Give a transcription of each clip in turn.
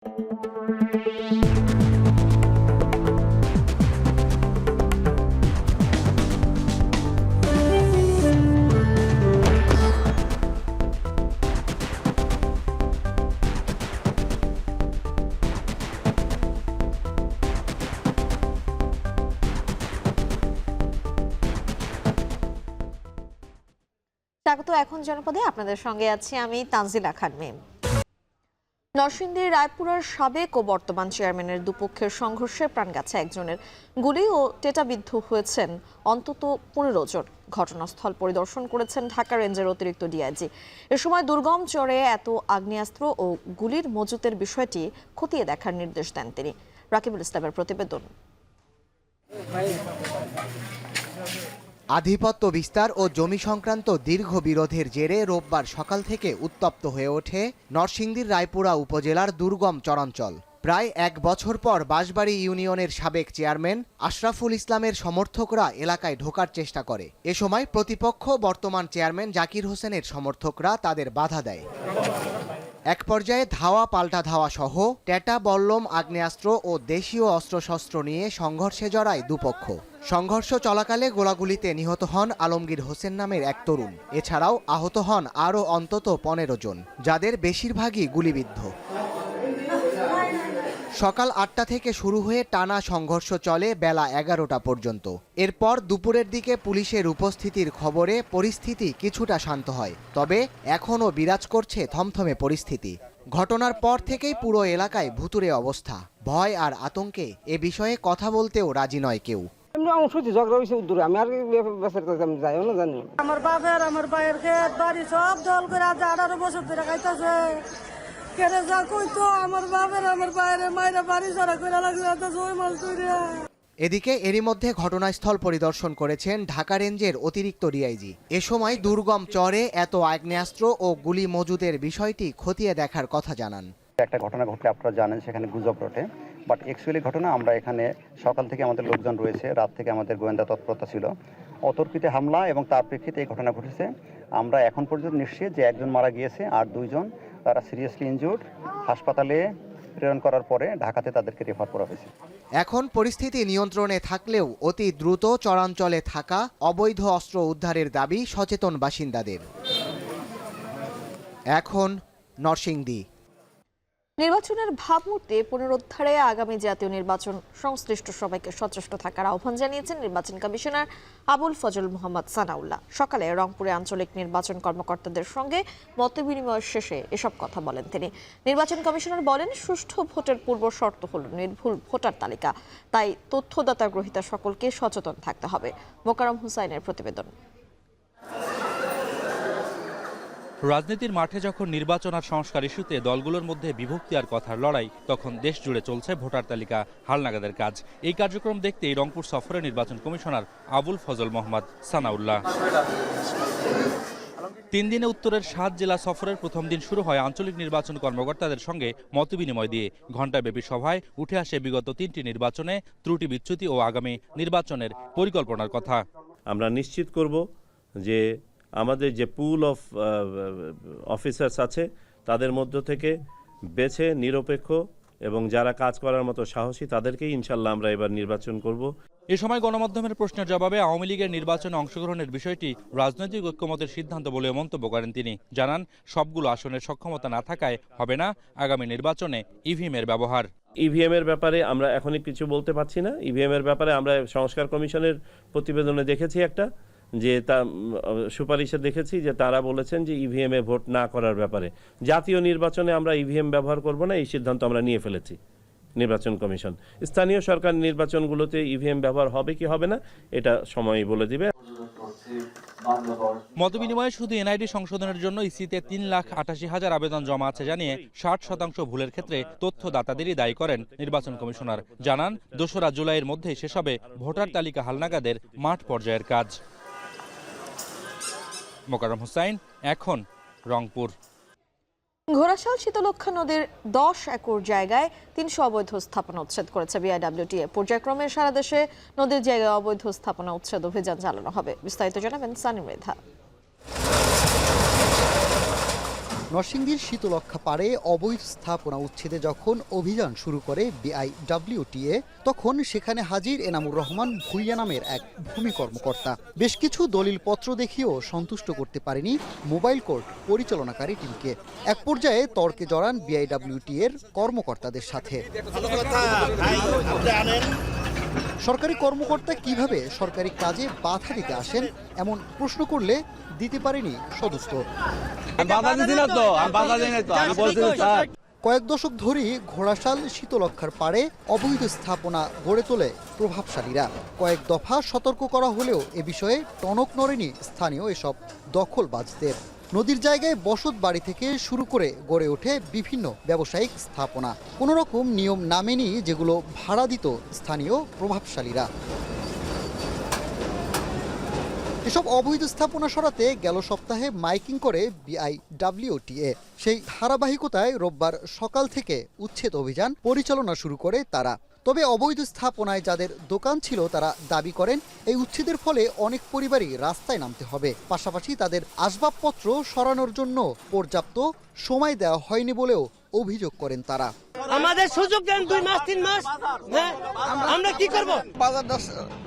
স্বাগত এখন জনপদে আপনাদের সঙ্গে আছি আমি তানজিলা খান মিম। নরসিংদীর রায়পুরার সাবেক ও বর্তমান চেয়ারম্যানের দুপক্ষের সংঘর্ষে প্রাণ গেছে একজনের, গুলি ও টেটাবিদ্ধ হয়েছেন অন্তত 15 জন। ঘটনাস্থল পরিদর্শন করেছেন ঢাকা রেঞ্জের অতিরিক্ত ডিআইজি। এ সময় দুর্গম চরে এত আগ্নেয়াস্ত্র ও গুলির মজুতের বিষয়টি খতিয়ে দেখার নির্দেশ দেন তিনি। রাকিবুল ইসলামের প্রতিবেদন। আধিপত্য বিস্তার ও জমি সংক্রান্ত দীর্ঘ বিরোধের জেরে রোববার সকাল থেকে উত্তপ্ত হয়ে ওঠে নরসিংদীর রায়পুরা উপজেলার দুর্গম চরাঞ্চল। প্রায় 1 বছর পর বাঁশবাড়ি ইউনিয়নের সাবেক চেয়ারম্যান আশরাফুল ইসলামের সমর্থকরা এলাকায় ঢোকার চেষ্টা করে। এ সময় প্রতিপক্ষ বর্তমান চেয়ারম্যান জাকির হোসেনের সমর্থকরা তাদের বাধা দেয়। এক পর্যায়ে ধাওয়া পাল্টা ধাওয়া সহ টেটা, বল্লম, আগ্নেয়াস্ত্র ও দেশীয় অস্ত্রশস্ত্র নিয়ে সংঘর্ষে জড়ায় দুপক্ষ। সংঘর্ষ চলাকালে গোলাগুলিতে নিহত হন আলমগীর হোসেন নামের এক তরুণ। এছাড়াও আহত হন আরও অন্তত 15 জন, যাদের বেশিরভাগই গুলিবিদ্ধ। সকাল 8টা থেকে শুরু হয়ে টানা সংঘর্ষ চলে বেলা 11টা পর্যন্ত। এরপর দুপুরের দিকে পুলিশের উপস্থিতির খবরে পরিস্থিতি কিছুটা শান্ত হয়, তবে এখনও বিরাজ করছে থমথমে পরিস্থিতি। ঘটনার পর থেকেই পুরো এলাকায় ভুতুড়ে অবস্থা। ভয় আর আতঙ্কে এ বিষয়ে কথা বলতেও রাজি নয় কেউ। আমার বাপের আমার ভাইয়ের ক্ষেত বাড়ি সব দল করে 18 বছর ধরে খাইতেছে। কেড়ে যা কইতো আমার বাপের আমার ভাইয়ের মায়েরা বাড়ি ছাড়া করে লাগলে এদিকে এরই মধ্যে ঘটনাস্থল পরিদর্শন করেছেন ঢাকা রেঞ্জের অতিরিক্ত ডিআইজি। এ সময় দুর্গম চরে এত আগ্নেয়াস্ত্র ও গুলি মজুদের বিষয়টি খতিয়ে দেখার কথা জানান। একটা ঘটনা ঘটলে আপনারা জানেন সেখানে গুজব রটে, বাট অ্যাকচুয়ালি ঘটনা আমরা এখানে সকাল থেকে আমাদের লোকজন রয়েছে, রাত থেকে আমাদের গোয়েন্দা তৎপরতা ছিল। অতর্কিত হামলা এবং তার প্রেক্ষিতে এই ঘটনা ঘটেছে। আমরা এখন পর্যন্ত নিশ্চিত যে একজন মারা গিয়েছে আর 2 জন তারা সিরিয়াসলি ইনজুর্ড। হাসপাতালে প্রেরণ করার পরে ঢাকাতে তাদেরকে রেফার করা হয়েছে। এখন পরিস্থিতি নিয়ন্ত্রণে থাকলেও অতি দ্রুত চরাঞ্চলে থাকা অবৈধ অস্ত্র উদ্ধারের দাবি সচেতন বাসিন্দাদের। এখন নরসিংদী। নির্বাচনের ভাবমূর্তি পুনরুদ্ধারে আগামী জাতীয় নির্বাচন সংশ্লিষ্ট সবাইকে সচেষ্ট থাকার আহ্বান জানিয়েছেন নির্বাচন কমিশনার আবুল ফজল মোহাম্মদ সানাউল্লাহ। সকালে রংপুরে আঞ্চলিক নির্বাচন কর্মকর্তাদের সঙ্গে মতবিনিময় শেষে এসব কথা বলেন তিনি। নির্বাচন কমিশনার বলেন, সুষ্ঠু ভোটের পূর্ব শর্ত হল নির্ভুল ভোটার তালিকা, তাই তথ্যদাতা গ্রহীতা সকলকে সচেতন থাকতে হবে। মোকাররম হুসাইনের প্রতিবেদন। রাজনীতির মাঠে যখন নির্বাচন আর সংস্কার ইস্যুতে দলগুলোর মধ্যে বিভক্তি আর কথার লড়াই, তখন দেশ জুড়ে চলছে ভোটার তালিকা হালনাগাদের কাজ। এই কার্যক্রম দেখতেই রংপুর সফরে নির্বাচন কমিশনার আবুল ফজল মোহাম্মদ সানাউল্লাহ। 3 দিনে উত্তরের 7 জেলা সফরের প্রথম দিন শুরু হয় আঞ্চলিক নির্বাচন কর্মকর্তাদের সঙ্গে মতবিনিময় দিয়ে। ঘণ্টাব্যাপী সভায় উঠে আসে বিগত 3টি নির্বাচনে ত্রুটি বিচ্যুতি ও আগামী নির্বাচনের পরিকল্পনার কথা। আমরা নিশ্চিত করব যে আমাদের যে পুল অফ অফিসার্স আছে তাদের মধ্য থেকে বেছে নিরপেক্ষ এবং যারা কাজ করার মতো সাহসী তাদেরকেই ইনশাল্লাহ আমরা এবার নির্বাচন করব। এ সময় গণমাধ্যমের প্রশ্নের জবাবে আওয়ামী লীগের নির্বাচনে অংশগ্রহণের বিষয়টি রাজনৈতিক ঐক্যমতের সিদ্ধান্ত বলে মন্তব্য করেন তিনি। জানান, সবগুলো আসনের সক্ষমতা না থাকায় হবে না আগামী নির্বাচনে ইভিএমের ব্যবহার। ইভিএমের ব্যাপারে আমরা এখনই কিছু বলতে পারছি না। ইভিএমের ব্যাপারে আমরা সংস্কার কমিশনের প্রতিবেদনে দেখেছি একটা যে তা সুপারিশে দেখেছি যে তারা বলেছেন যে ইভিএমে ভোট না করার ব্যাপারে। জাতীয় নির্বাচনে আমরা ইভিএম ব্যবহার করব না, এই সিদ্ধান্ত আমরা নিয়ে ফেলেছি নির্বাচন কমিশন। স্থানীয় সরকার নির্বাচনগুলোতে ইভিএম ব্যবহার হবে কি হবে না এটা সময়ই বলে দিবে। মতবিনিময়ে শুধু এনআইডি সংশোধনের জন্য ইসিতে 3,88,000 আবেদন জমা আছে জানিয়ে 60% ভুলের ক্ষেত্রে তথ্যদাতাদেরই দায়ী করেন নির্বাচন কমিশনার। জানান, 2রা জুলাইয়ের মধ্যে শেষ হবে ভোটার তালিকা হালনাগাদের মাঠ পর্যায়ের কাজ। মোকাররম হুসাইন, এখন রংপুর। ঘোড়াশাল শীতলক্ষ্যা নদীর 10 একর জায়গায় 300 অবৈধ স্থাপনা উচ্ছেদ করেছে বিআইডব্লিউটিএ। পর্যায়ক্রমে সারা দেশে নদীর জায়গায় অবৈধ স্থাপনা উচ্ছেদ অভিযান চালানো হবে। বিস্তারিত জানাবেন সানি মৃধা। নরসিংদীর শীতলক্ষ্যা পাড়ে অবৈধ স্থাপনা উচ্ছেদে যখন অভিযান শুরু করে বিআইডব্লিউটিএ, তখন সেখানে হাজির এনামুর রহমান ভুইয়া নামের এক ভূমি কর্মকর্তা। বেশ কিছু দলিলপত্র দেখিয়েও সন্তুষ্ট করতে পারেনি মোবাইল কোর্ট পরিচালনাকারী টিমকে। এক পর্যায়ে তর্কে জড়ান বিআইডব্লিউটিএর কর্মকর্তাদের সাথে। সরকারি কর্মকর্তা কিভাবে সরকারি কাজে বাধা দিতে আসেন এমন প্রশ্ন করলে দিতে পারেনি সদুত্তর। কয়েক দশক ধরেই ঘোড়াশাল শীতলক্ষ্যার পাড়ে অবৈধ স্থাপনা গড়ে তোলে প্রভাবশালীরা। কয়েক দফা সতর্ক করা হলেও এ বিষয়ে টনক নড়েনি স্থানীয় এসব দখলবাজদের। নদীর জায়গায় বসত বাড়ি থেকে শুরু করে গড়ে ওঠে বিভিন্ন ব্যবসায়িক স্থাপনা। কোনো রকম নিয়ম না মেনেই যেগুলো ভাড়া দিত স্থানীয় প্রভাবশালীরা। এসব অবৈধ স্থাপনা সরাতে গেল সপ্তাহে মাইকিং করে বিআইডব্লিউটিএ। সেই ধারাবাহিকতায় রোববার সকাল থেকে উচ্ছেদ অভিযান পরিচালনা শুরু করে তারা। তবে অবৈধ স্থাপনায় যাদের দোকান ছিল তারা দাবি করেন এই উচ্ছেদের ফলে অনেক পরিবারই রাস্তায় নামতে হবে। পাশাপাশি তাদের আসবাবপত্র সরানোর জন্য পর্যাপ্ত সময় দেওয়া হয়নি বলেও অভিযোগ করেন তারা। আমাদের সুযোগ দেন 2 মাস 3 মাস, আমরা কি করব? বাজার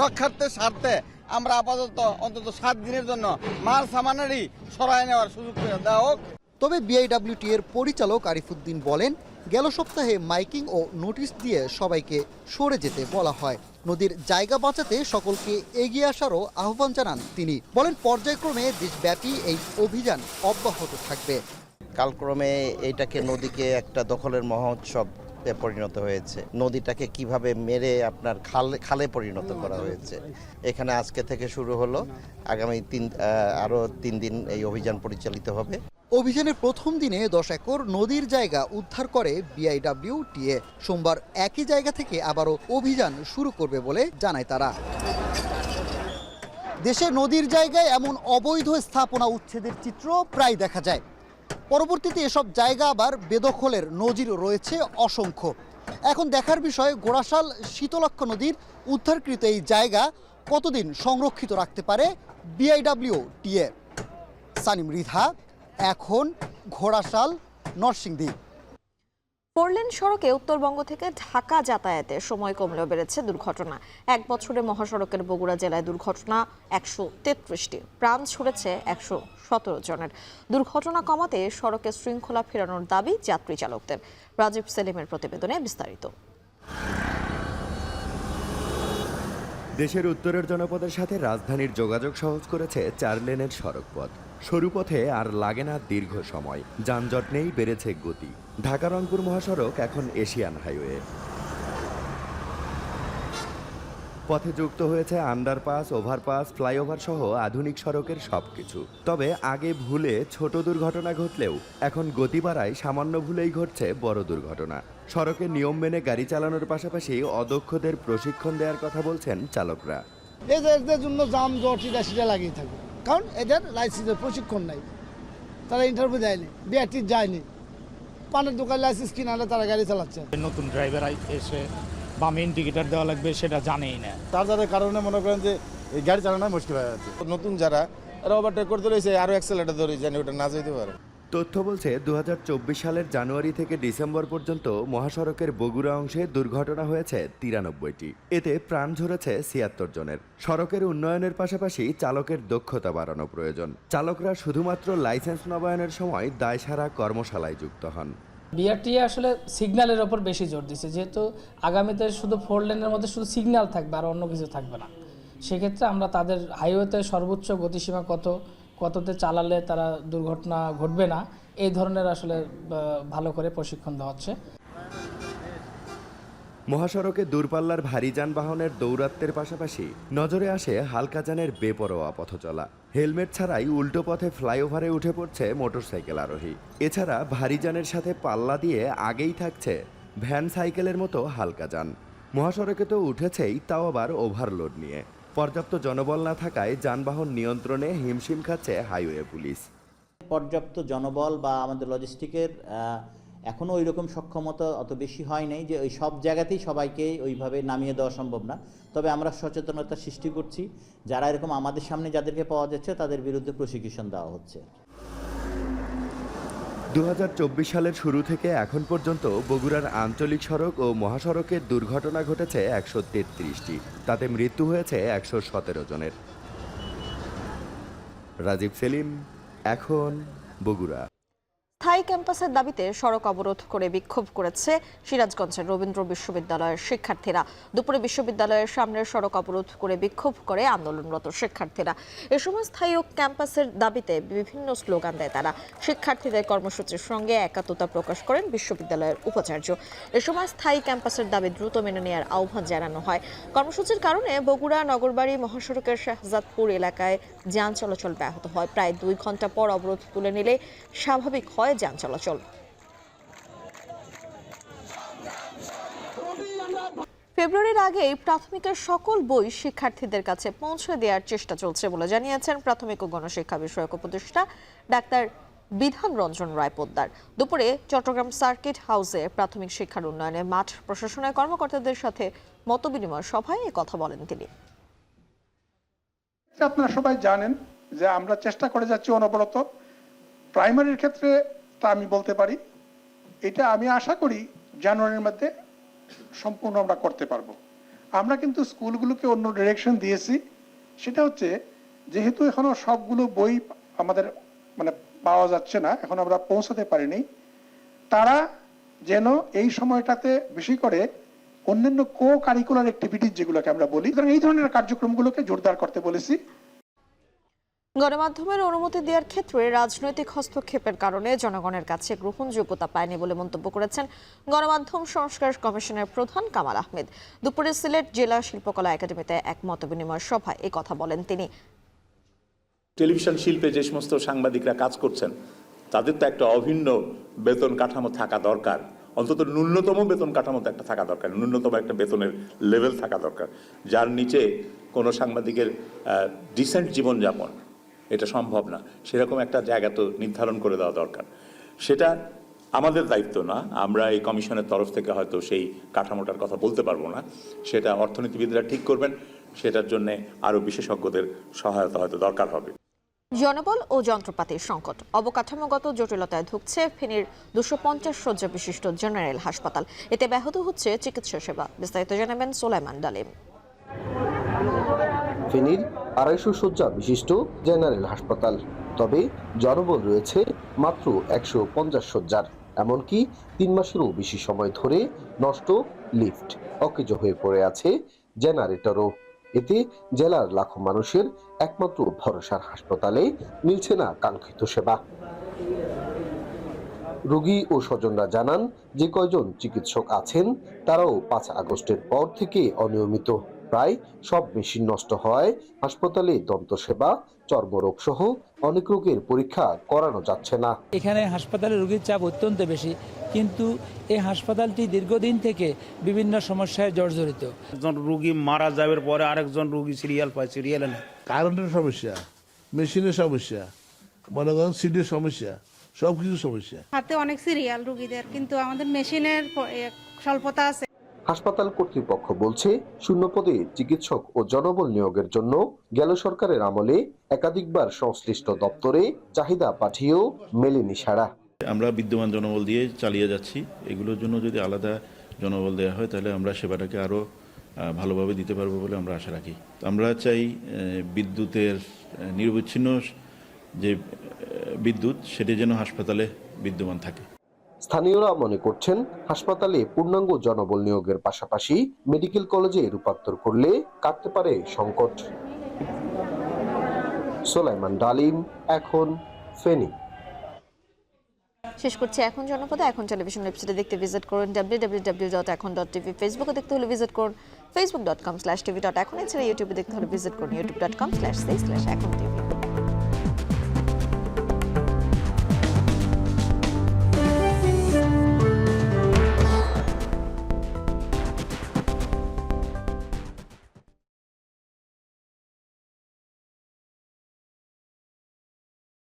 রক্ষার্থে স্বার্থে আমরা আপাতত অন্তত 7 দিনের জন্য মাল সামানারই সরায় নেওয়ার সুযোগ দেওয়া হোক। তবে বিআইডব্লিউটি এর পরিচালক আরিফুদ্দিন বলেন, গেল সপ্তাহে মাইকিং ও নোটিশ দিয়ে সবাইকে সরে যেতে বলা হয়। নদীর জায়গা বাঁচাতে সকলকে এগিয়ে আসারও আহ্বান জানান তিনি। বলেন, পর্যায়ক্রমে দেশব্যাপী এই অভিযান অব্যাহত থাকবে। কালক্রমে এইটাকে নদীকে একটা দখলের মহোৎসব পরিণত হয়েছে। নদীটাকে কিভাবে মেরে আপনার খালে পরিণত করা হয়েছে। এখানে আজকে থেকে শুরু হলো, আগামী আরো 3 দিন এই অভিযান পরিচালিত হবে। অভিযানের প্রথম দিনে 10 একর নদীর জায়গা উদ্ধার করে বিআইডব্লিউটিএ। সোমবার একই জায়গা থেকে আবারও অভিযান শুরু করবে বলে জানায় তারা। দেশে নদীর জায়গায় এমন অবৈধ স্থাপনা উচ্ছেদের চিত্র প্রায় দেখা যায়। পরবর্তীতে এসব জায়গা আবার বেদখলের নজির রয়েছে অসংখ্য। এখন দেখার বিষয়, ঘোড়াশাল শীতলক্ষ্যা নদীর উদ্ধারকৃত এই জায়গা কতদিন সংরক্ষিত রাখতে পারে বিআইডব্লিউটিএ। সানিম রিধা, এখন, ঘোড়াশাল, নরসিংদী। 4 লেন সড়কে উত্তরবঙ্গ থেকে ঢাকা যাতায়াতে সময় কমলেও বেড়েছে দুর্ঘটনা। 1 বছরে মহাসড়কের বগুড়া জেলায় দুর্ঘটনা 133টি, প্রাণ ছুড়েছে 117 জনের। দুর্ঘটনা কমাতে সড়কে শৃঙ্খলা ফেরানোর দাবি যাত্রী চালকদের। রাজীব সেলিমের প্রতিবেদনে বিস্তারিত। দেশের উত্তরের জনপদের সাথে রাজধানীর যোগাযোগ সহজ করেছে 4 লেনের সড়কপথ। সরু পথে আর লাগে না দীর্ঘ সময়, যানজট নেই, বেড়েছে গতি। ঢাকা রংপুর মহাসড়ক এখন এশিয়ান হাইওয়ে। পথে যুক্ত হয়েছে আন্ডারপাস, ওভারপাস, ফ্লাইওভার সহ আধুনিক সড়কের সবকিছু। তবে আগে ভুলে ছোট দুর্ঘটনা ঘটলেও এখন গতি বাড়ায় সামান্য ভুলেই ঘটছে বড় দুর্ঘটনা। সড়কে নিয়ম মেনে গাড়ি চালানোর পাশাপাশি অদক্ষদের প্রশিক্ষণ দেওয়ার কথা বলছেন চালকরা। এদের জন্য জাম জট সেটা লাগিয়ে থাকবে, কারণ এদের লাইসেন্সের প্রশিক্ষণ নাই, তারা ইন্টারভিউ দেয়নি, বিআরটি যায়নি, পানের দোকান লাইসেন্স কিনে আনলে তারা গাড়ি চালাচ্ছে। নতুন ড্রাইভার এসে বামে ইন্ডিকেটর দেওয়া লাগবে সেটা জানেই না। তার যাদের কারণে মনে করেন যে এই গাড়ি চালানো মুশকিল হয়ে যাচ্ছে। নতুন যারা এরা ওভারটেক করতে রয়েছে, আরও অ্যাক্সেলেটার ধরে জানি ওটা না যেতে পারে। তথ্য বলছে 2024 সালের জানুয়ারি থেকে ডিসেম্বর পর্যন্ত মহাসড়কের বগুড়া অংশে দুর্ঘটনা হয়েছে 93টি। এতে প্রাণ ঝরেছে 76 জনের। সড়কের উন্নয়নের পাশাপাশি চালকের দক্ষতা বাড়ানো প্রয়োজন। চালকরা শুধুমাত্র লাইসেন্স নবায়নের সময় দায়সারা কর্মশালায় যুক্ত হন। বিআরটি আসলে সিগন্যালের ওপর বেশি জোর দিচ্ছে, যেহেতু আগামীতে শুধু 4 লেনের মধ্যে শুধু সিগন্যাল থাকবে আর অন্য কিছু থাকবে না। সেক্ষেত্রে আমরা তাদের হাইওয়েতে সর্বোচ্চ গতিসীমা কততে চালালে তারা দুর্ঘটনা ঘটবে না, এই ধরনের আসলে ভালো করে প্রশিক্ষণ দেওয়া হচ্ছে। মহাসড়কে দূরপাল্লার ভারী যানবাহনের দৌরাত্ম্যের পাশাপাশি নজরে আসে হালকা যানের বেপরোয়া পথ চলা। হেলমেট ছাড়াই উল্টো পথে ফ্লাইওভারে উঠে পড়ছে মোটরসাইকেল আরোহী। এছাড়া ভারী যানের সাথে পাল্লা দিয়ে আগেই থাকছে ভ্যান সাইকেলের মতো হালকা যান। মহাসড়কে তো উঠেছেই, তাও আবার ওভারলোড নিয়ে। পর্যাপ্ত জনবল না থাকায় যানবাহন নিয়ন্ত্রণে হিমশিম খাচ্ছে হাইওয়ে পুলিশ। পর্যাপ্ত জনবল বা আমাদের লজিস্টিকের এখনও ওই রকম সক্ষমতা অত বেশি হয় নাই যে ওই সব জায়গাতেই সবাইকে ওইভাবে নামিয়ে দেওয়া সম্ভব না। তবে আমরা সচেতনতা সৃষ্টি করছি, যারা এরকম আমাদের সামনে যাদেরকে পাওয়া যাচ্ছে তাদের বিরুদ্ধে প্রসিকিউশন দেওয়া হচ্ছে। 2024 সালের শুরু থেকে এখন পর্যন্ত বগুড়ার আঞ্চলিক সড়ক ও মহাসড়কের দুর্ঘটনা ঘটেছে 133টি, তাতে মৃত্যু হয়েছে 117 জনের। রাজীব সেলিম, এখন বগুড়া। স্থায়ী ক্যাম্পাসের দাবিতে সড়ক অবরোধ করে বিক্ষোভ করেছে সিরাজগঞ্জের রবীন্দ্র বিশ্ববিদ্যালয়ের শিক্ষার্থীরা। দুপুরে বিশ্ববিদ্যালয়ের সামনের সড়ক অবরোধ করে বিক্ষোভ করে আন্দোলনরত শিক্ষার্থীরা। এ সময় স্থায়ী ক্যাম্পাসের দাবিতে বিভিন্ন স্লোগান দেয় তারা। শিক্ষার্থীদের কর্মসূচির সঙ্গে একাত্মতা প্রকাশ করেন বিশ্ববিদ্যালয়ের উপাচার্য। এ সময় স্থায়ী ক্যাম্পাসের দাবি দ্রুত মেনে নেওয়ার আহ্বান জানানো হয়। কর্মসূচির কারণে বগুড়া নগরবাড়ি মহাসড়কের শাহজাদপুর এলাকায় যান চলাচল ব্যাহত হয়। প্রায় 2 ঘন্টা পর অবরোধ তুলে নিলে স্বাভাবিক হয় যান চলাচল। ফেব্রুয়ারির আগেই প্রাথমিকের সকল বই শিক্ষার্থীদের কাছে পৌঁছে দেওয়ার চেষ্টা চলছে বলে জানিয়েছেন প্রাথমিক ও গণশিক্ষা বিষয়ক উপদেষ্টা ডাক্তার বিধান রঞ্জন রায় পোদ্দার। দুপুরে চট্টগ্রাম সার্কিট হাউসে প্রাথমিক শিক্ষার উন্নয়নে মাঠ প্রশাসনের কর্মকর্তাদের সাথে মতবিনিময় সভায় এ কথা বলেন তিনি। আপনারা সবাই জানেন যে আমরা চেষ্টা করে যাচ্ছি অনবরত। প্রাইমারির ক্ষেত্রে তা আমি বলতে পারি, এটা আমি আশা করি জানুয়ারির মধ্যে সম্পূর্ণ আমরা করতে পারবো। আমরা কিন্তু স্কুলগুলোকে অন্য ডিরেকশন দিয়েছি, সেটা হচ্ছে যেহেতু এখনো সবগুলো বই আমাদের পাওয়া যাচ্ছে না, এখন আমরা পৌঁছাতে পারিনি, তারা যেন এই সময়টাতে বেশি করে অন্যান্য কো কারিকুলার অ্যাক্টিভিটিস যেগুলোকে আমরা বলি, এই ধরনের কার্যক্রমগুলোকে জোরদার করতে বলেছি। গণমাধ্যমের অনুমতি দেওয়ার ক্ষেত্রে রাজনৈতিক হস্তক্ষেপের কারণে জনগণের কাছে গ্রহণযোগ্যতা পায়নি বলে মন্তব্য করেছেন গণমাধ্যম সংস্কার কমিশনের প্রধান কামাল আহমেদ। দুপুরে সিলেট জেলা শিল্পকলা একাডেমিতে এক মতবিনিময় সভায় এই কথা বলেন তিনি। টেলিভিশন শিল্পে যে সমস্ত সাংবাদিকরা কাজ করছেন তাদের তো একটা অভিন্ন বেতন কাঠামো থাকা দরকার, অন্তত ন্যূনতম বেতন কাঠামো একটা থাকা দরকার, ন্যূনতম একটা বেতনের লেভেল থাকা দরকার, যার নিচে কোনো সাংবাদিকের ডিসেন্ট জীবনযাপন এটা সম্ভব না। সেরকম একটা জায়গা তো নির্ধারণ করে দেওয়া দরকার। সেটা আমাদের দায়িত্ব না, আমরা এই কমিশনের তরফ থেকে হয়তো সেই কাঠামোটার কথা বলতে পারবো না, সেটা অর্থনীতিবিদরা ঠিক করবেন, সেটার জন্য আরও বিশেষজ্ঞদের সহায়তা হয়তো দরকার হবে। জনবল ও যন্ত্রপাতির সংকট, অবকাঠামোগত জটিলতায় ধুঁকছে ফেনীর 250 শয্যা বিশিষ্ট জেনারেল হাসপাতাল। এতে ব্যাহত হচ্ছে চিকিৎসা সেবা। বিস্তারিত জানাবেন সোলাইমান ডালিম। ফেনীর 250 শয্যা বিশিষ্ট জেনারেল হাসপাতাল, তবে জনবল রয়েছে মাত্র 150 শয্যার। এমনকি 3 মাসেরও বেশি সময় ধরে নষ্ট লিফট, অকেজো হয়ে পড়ে আছে জেনারেটরও। এতে জেলার লাখো মানুষের একমাত্র ভরসার হাসপাতালে মিলছে না কাঙ্ক্ষিত সেবা। রোগী ও স্বজনরা জানান, যে কয়জন চিকিৎসক আছেন তারাও 5 আগস্টের পর থেকে অনিয়মিত। প্রায় সব মেশিন নষ্ট হওয়ায় হাসপাতালে দন্ত সেবা, চর্মরোগ সহ অনেক রোগের পরীক্ষা করানো যাচ্ছে না। এখানে হাসপাতালে রোগীর চাপ অত্যন্ত বেশি, কিন্তু এই হাসপাতালটি দীর্ঘদিন থেকে বিভিন্ন সমস্যায় জর্জরিত। একজন রোগী মারা যাওয়ার পরে আরেকজন রোগী সিরিয়াল পায়, সিরিয়ালে না। কারেন্টের সমস্যা, মেশিনের সমস্যা, মনে করেন সিডির সমস্যা, সবকিছু সমস্যা। হাতে অনেক সিরিয়াল রোগীদের, কিন্তু আমাদের মেশিনের স্বল্পতা আছে। হাসপাতাল কর্তৃপক্ষ বলছে, শূন্য পদে চিকিৎসক ও জনবল নিয়োগের জন্য গেল সরকারের আমলে একাধিকবার সংশ্লিষ্ট দপ্তরে চাহিদা পাঠিয়েও মেলেনি সাড়া। আমরা বিদ্যমান জনবল দিয়ে চালিয়ে যাচ্ছি। এগুলোর জন্য যদি আলাদা জনবল দেওয়া হয় তাহলে আমরা সেবাটাকে আরও ভালোভাবে দিতে পারবো বলে আমরা আশা রাখি। আমরা চাই বিদ্যুতের নিরবচ্ছিন্ন যে বিদ্যুৎ সেটি যেন হাসপাতালে বিদ্যমান থাকে। স্থানীয়রা মনে করছেন, হাসপাতালে পূর্ণাঙ্গ জনবল নিয়োগের পাশাপাশি মেডিকেল কলেজে রূপান্তর করলে কাটতে পারে সংকট। সোলাইমান ডালিম, এখন ফেনী। শেষ করছি এখন জনপদে। এখন টেলিভিশন ওয়েবসাইটে দেখতে ভিজিট করুন www.ekon.tv। ফেসবুকে দেখতে হলে ভিজিট করুন facebook.com/tv.ekon। এছাড়া ইউটিউবে দেখতে হলে ভিজিট করুন youtube.com/ekontv।